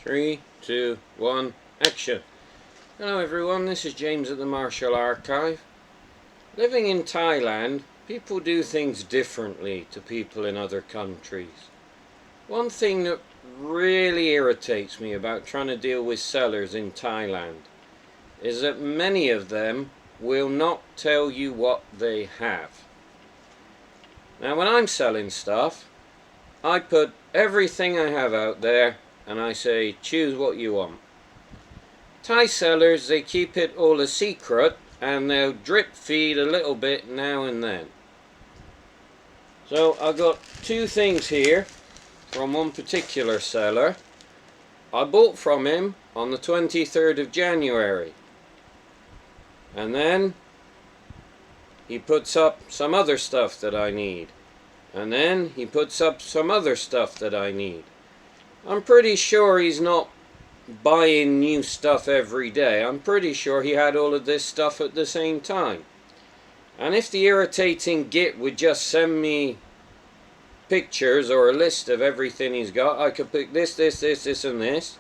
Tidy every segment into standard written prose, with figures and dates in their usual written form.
3, 2, 1, action. Hello everyone, this is James at the Martial Archive. Living in Thailand, people do things differently to people in other countries. One thing that really irritates me about trying to deal with sellers in Thailand is that many of them will not tell you what they have. Now when I'm selling stuff, I put everything I have out there and I say, choose what you want. Thai sellers, they keep it all a secret and they'll drip feed a little bit now and then. So I've got two things here from one particular seller. I bought from him on the 23rd of January. And then he puts up some other stuff that I need. And then he puts up some other stuff that I need. I'm pretty sure he's not buying new stuff every day. I'm pretty sure he had all of this stuff at the same time. And if the irritating git would just send me pictures or a list of everything he's got, I could pick this, and this,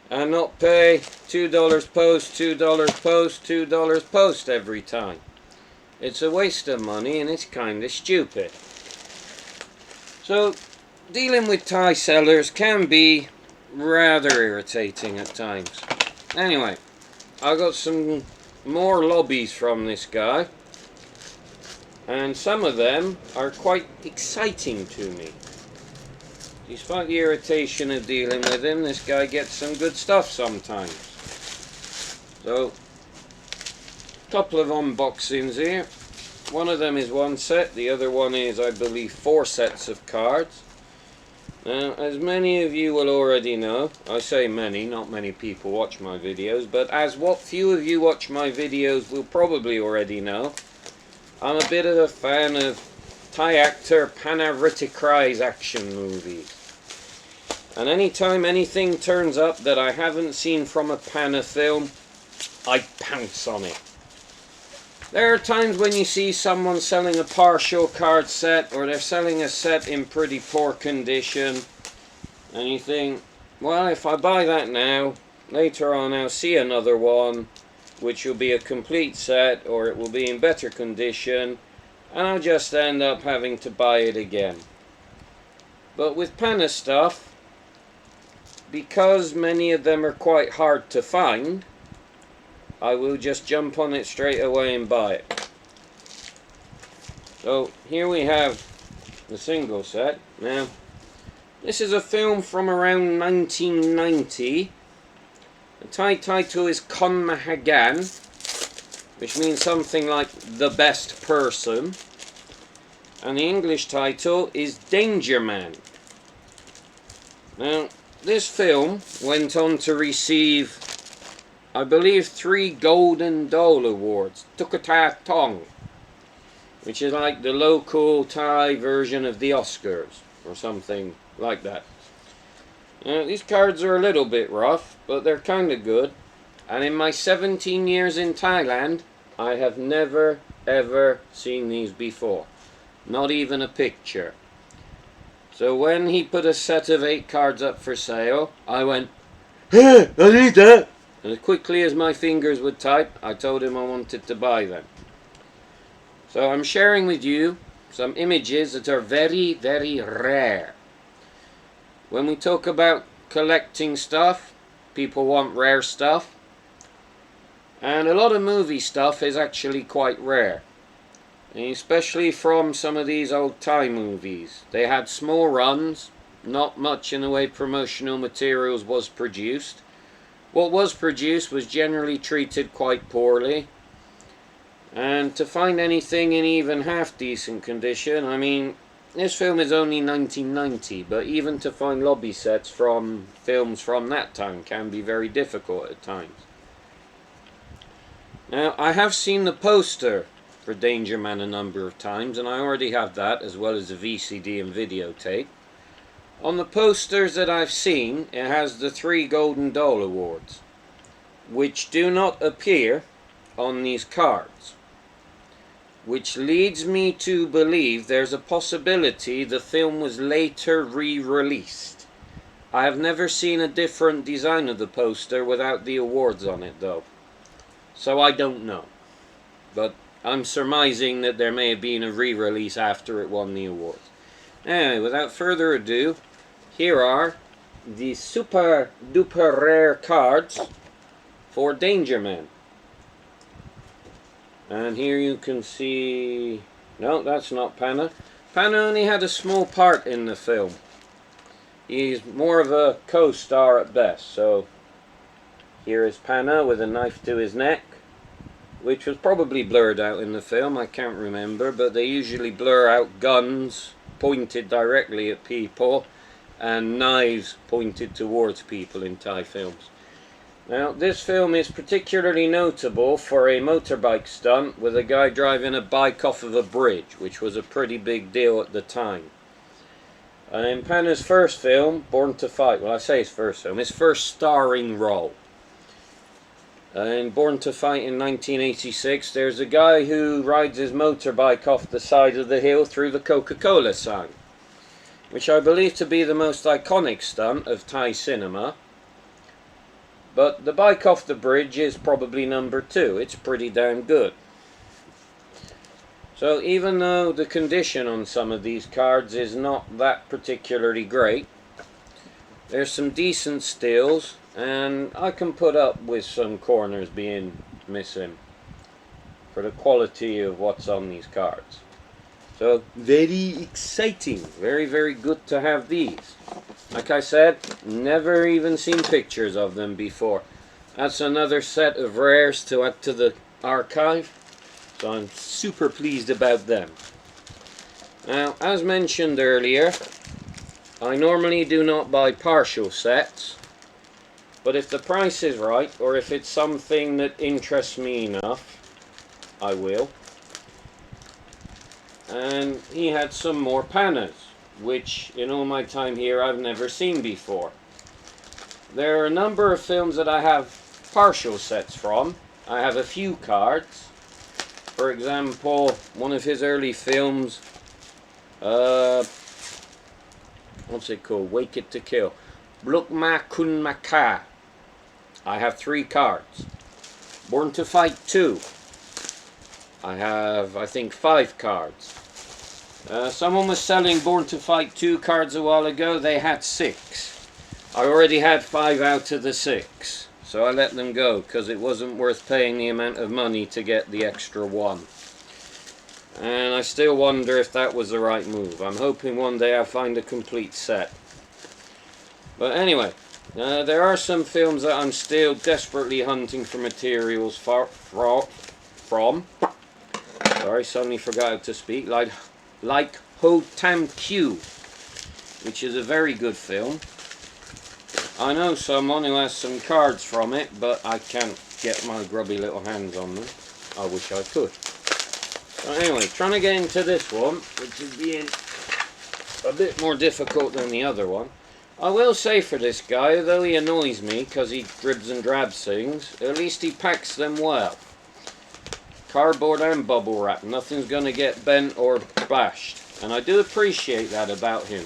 and not pay $2 post, $2 post, $2 post every time. It's a waste of money and it's kind of stupid. So dealing with Thai sellers can be rather irritating at times. Anyway, I got some more lobbies from this guy, and some of them are quite exciting to me. Despite the irritation of dealing with him, this guy gets some good stuff sometimes. So, a couple of unboxings here. One of them is one set, the other one is, I believe, 4 sets of cards. Now, as many of you will already know, I say many, not many people watch my videos, but as what few of you watch my videos will probably already know, I'm a bit of a fan of Thai actor Panna Rittikrai's action movies. And anytime anything turns up that I haven't seen from a Panna film, I pounce on it. There are times when you see someone selling a partial card set, or they're selling a set in pretty poor condition, and you think, well, if I buy that now, later on I'll see another one which will be a complete set, or it will be in better condition, and I'll just end up having to buy it again. But with Panna stuff, because many of them are quite hard to find, I will just jump on it straight away and buy it. So here we have the single set. Now, this is a film from around 1990. The Thai title is Kon Mahagan, which means something like the best person. And the English title is Danger Man. Now, this film went on to receive, I believe, 3 Golden Dole Awards, Tukata Tong, which is like the local Thai version of the Oscars, or something like that. These cards are a little bit rough, but they're kind of good. And in my 17 years in Thailand, I have never ever seen these before. Not even a picture. So when he put a set of 8 cards up for sale, I went, "Hey, I need that!" And as quickly as my fingers would type, I told him I wanted to buy them. So I'm sharing with you some images that are very, very rare. When we talk about collecting stuff, people want rare stuff. And a lot of movie stuff is actually quite rare. And especially from some of these old Thai movies. They had small runs, not much in the way promotional materials was produced. What was produced was generally treated quite poorly. And to find anything in even half decent condition, I mean, this film is only 1990, but even to find lobby sets from films from that time can be very difficult at times. Now, I have seen the poster for Danger Man a number of times, and I already have that, as well as the VCD and videotape. On the posters that I've seen, it has the 3 Golden Dole Awards, which do not appear on these cards. Which leads me to believe there's a possibility the film was later re-released. I have never seen a different design of the poster without the awards on it though. So I don't know. But I'm surmising that there may have been a re-release after it won the awards. Anyway, without further ado, here are the super duper rare cards for Danger Man. And here you can see... no, that's not Panna. Panna only had a small part in the film. He's more of a co-star at best. So here is Panna with a knife to his neck, which was probably blurred out in the film, I can't remember, but they usually blur out guns pointed directly at people and knives pointed towards people in Thai films. Now, this film is particularly notable for a motorbike stunt with a guy driving a bike off of a bridge, which was a pretty big deal at the time. And in Panna's first film, Born to Fight, well, I say his first film, his first starring role. In Born to Fight in 1986, there's a guy who rides his motorbike off the side of the hill through the Coca-Cola sign, which I believe to be the most iconic stunt of Thai cinema. But the bike off the bridge is probably number 2. It's pretty damn good. So even though the condition on some of these cards is not that particularly great, there's some decent stills, and I can put up with some corners being missing for the quality of what's on these cards. So very exciting, very, very good to have these. Like I said, never even seen pictures of them before. That's another set of rares to add to the archive, so I'm super pleased about them. Now, as mentioned earlier, I normally do not buy partial sets, but if the price is right, or if it's something that interests me enough, I will. And he had some more Pannas, which in all my time here I've never seen before. There are a number of films that I have partial sets from. I have a few cards. For example, one of his early films, what's it called? Wake It to Kill. Bluk Ma Kun Maka. I have 3 cards. Born to Fight 2. I have, I think, 5 cards. Someone was selling Born to Fight 2 cards a while ago. They had 6. I already had 5 out of the 6. So I let them go because it wasn't worth paying the amount of money to get the extra 1. And I still wonder if that was the right move. I'm hoping one day I'll find a complete set. But anyway, there are some films that I'm still desperately hunting for materials from. Sorry, suddenly forgot how to speak. Like Ho Tam Q, which is a very good film. I know someone who has some cards from it, but I can't get my grubby little hands on them. I wish I could. So anyway, trying to get into this one, which is being a bit more difficult than the other one. I will say for this guy, though he annoys me because he dribs and drabs things, at least he packs them well. Cardboard and bubble wrap, nothing's going to get bent or bashed. And I do appreciate that about him,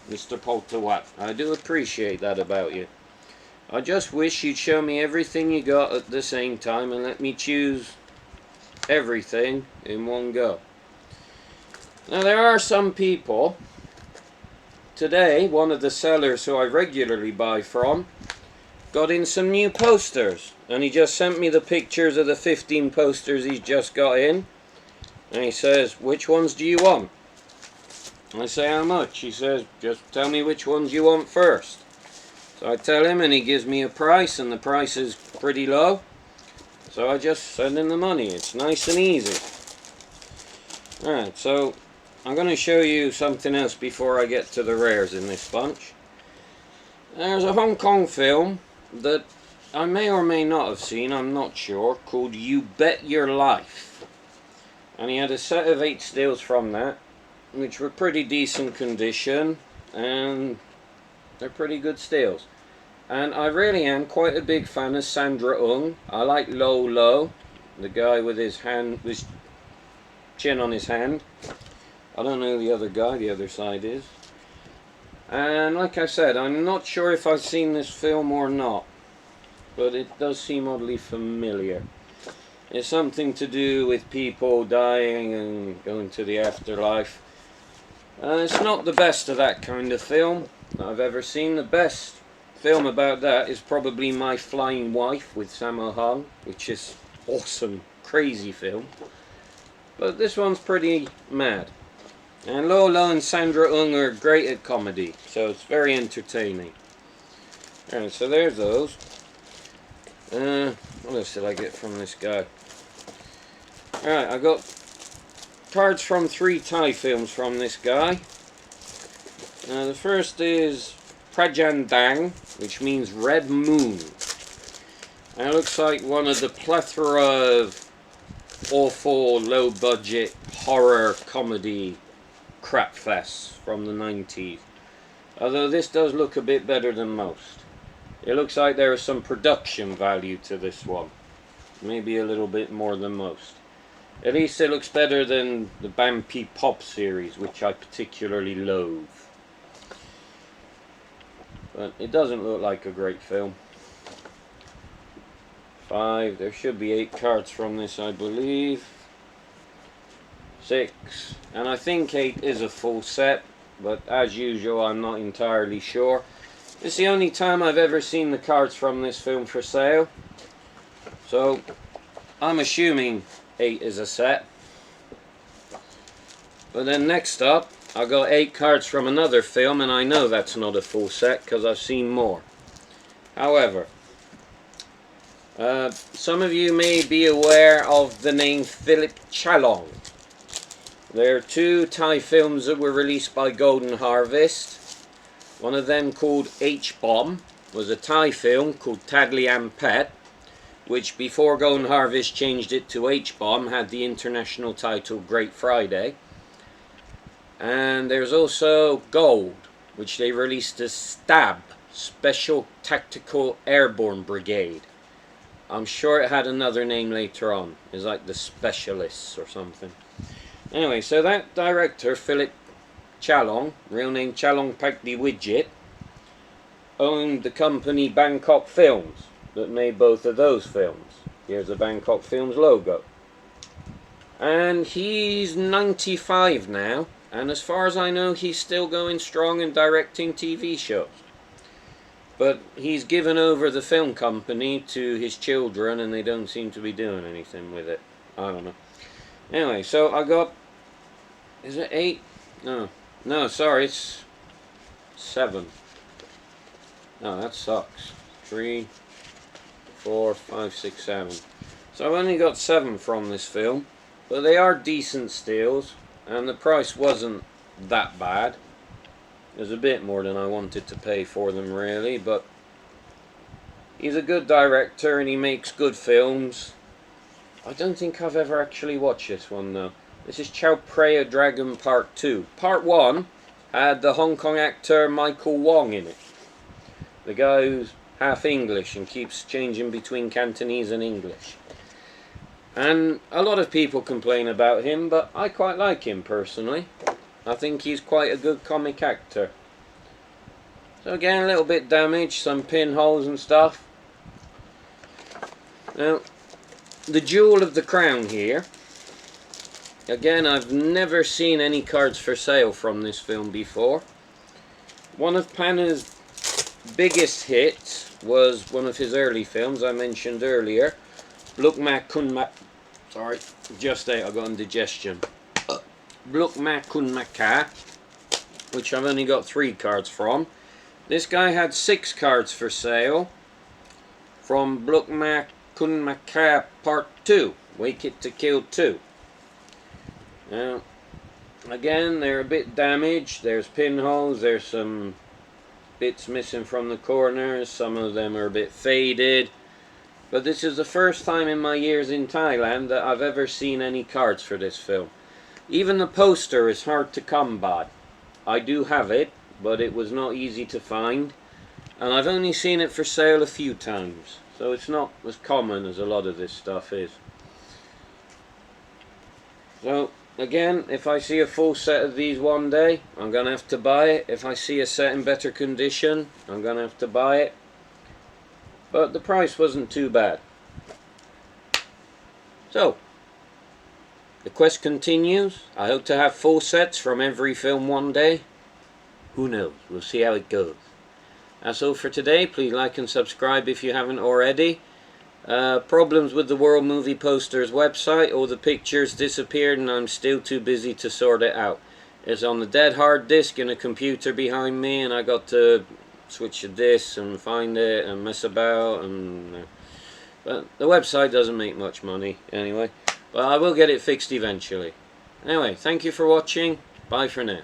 Mr. Poltawat. I do appreciate that about you. I just wish you'd show me everything you got at the same time and let me choose everything in one go. Now there are some people. Today, one of the sellers who I regularly buy from got in some new posters, and he just sent me the pictures of the 15 posters he's just got in, and he says, which ones do you want? I say, how much? He says, just tell me which ones you want first. So I tell him, and he gives me a price, and the price is pretty low, so I just send him the money. It's nice and easy. Alright, so I'm going to show you something else before I get to the rares in this bunch. There's a Hong Kong film that I may or may not have seen, I'm not sure, called You Bet Your Life. And he had a set of 8 stills from that, which were pretty decent condition, and they're pretty good stills. And I really am quite a big fan of Sandra Ung. I like Lo Lo, the guy with his chin on his hand. I don't know who the other guy, the other side is. And like I said, I'm not sure if I've seen this film or not, but it does seem oddly familiar. It's something to do with people dying and going to the afterlife. It's not the best of that kind of film that I've ever seen. The best film about that is probably My Flying Wife with Sammo Hung, which is awesome, crazy film. But this one's pretty mad. And Lolo and Sandra Ung are great at comedy, so it's very entertaining. Alright, so there's those. What else did I get from this guy? Alright, I got cards from 3 Thai films from this guy. The first is Prajandang, which means Red Moon. And it looks like one of the plethora of awful, low-budget horror comedy crapfests from the 90s. Although this does look a bit better than most. It looks like there is some production value to this one. Maybe a little bit more than most. At least it looks better than the Bampi Pop series, which I particularly loathe. But it doesn't look like a great film. 5. There should be 8 cards from this, I believe. 6. And I think 8 is a full set, but as usual I'm not entirely sure. It's the only time I've ever seen the cards from this film for sale. So I'm assuming 8 is a set. But then next up, I got 8 cards from another film, and I know that's not a full set because I've seen more. However, some of you may be aware of the name Philip Chalong. There are 2 Thai films that were released by Golden Harvest. One of them, called H-Bomb, was a Thai film called Tadliam Pet, which before Golden Harvest changed it to H-Bomb had the international title Great Friday. And there's also Gold, which they released as Stab, Special Tactical Airborne Brigade. I'm sure it had another name later on. It's like the Specialists or something. Anyway, so that director, Philip Chalong, real name Chalong Pakdi Widjit, owned the company Bangkok Films that made both of those films. Here's the Bangkok Films logo. And he's 95 now, and as far as I know he's still going strong and directing TV shows. But he's given over the film company to his children and they don't seem to be doing anything with it. I don't know. Anyway, so I got... Is it 8? No, sorry, it's 7. No, that sucks. 3, 4, 5, 6, 7. So I've only got 7 from this film. But they are decent steals. And the price wasn't that bad. It was a bit more than I wanted to pay for them, really. But he's a good director and he makes good films. I don't think I've ever actually watched this one, though. This is Chow Prea Dragon Part 2. Part 1 had the Hong Kong actor Michael Wong in it. The guy who's half English and keeps changing between Cantonese and English. And a lot of people complain about him, but I quite like him personally. I think he's quite a good comic actor. So again, a little bit damaged, some pinholes and stuff. Now, the Jewel of the Crown here. Again, I've never seen any cards for sale from this film before. One of Pana's biggest hits was one of his early films I mentioned earlier. Blukma Kunma... Sorry, just ate, I got indigestion. Blukma Kunmaka, which I've only got 3 cards from. This guy had 6 cards for sale from Blukma Kunmaka Part 2, Wake It to Kill 2. Now, again, they're a bit damaged. There's pinholes, there's some bits missing from the corners, some of them are a bit faded. But this is the first time in my years in Thailand that I've ever seen any cards for this film. Even the poster is hard to come by. I do have it, but it was not easy to find. And I've only seen it for sale a few times, so it's not as common as a lot of this stuff is. So, again, if I see a full set of these one day, I'm gonna have to buy it. If I see a set in better condition, I'm gonna have to buy it. But the price wasn't too bad. So, the quest continues. I hope to have full sets from every film one day. Who knows? We'll see how it goes. That's all for today. Please like and subscribe if you haven't already. Problems with the World Movie Posters website. All the pictures disappeared and I'm still too busy to sort it out. It's on the dead hard disk in a computer behind me, and I got to switch the discs and find it and mess about. But the website doesn't make much money anyway. But I will get it fixed eventually. Anyway, thank you for watching. Bye for now.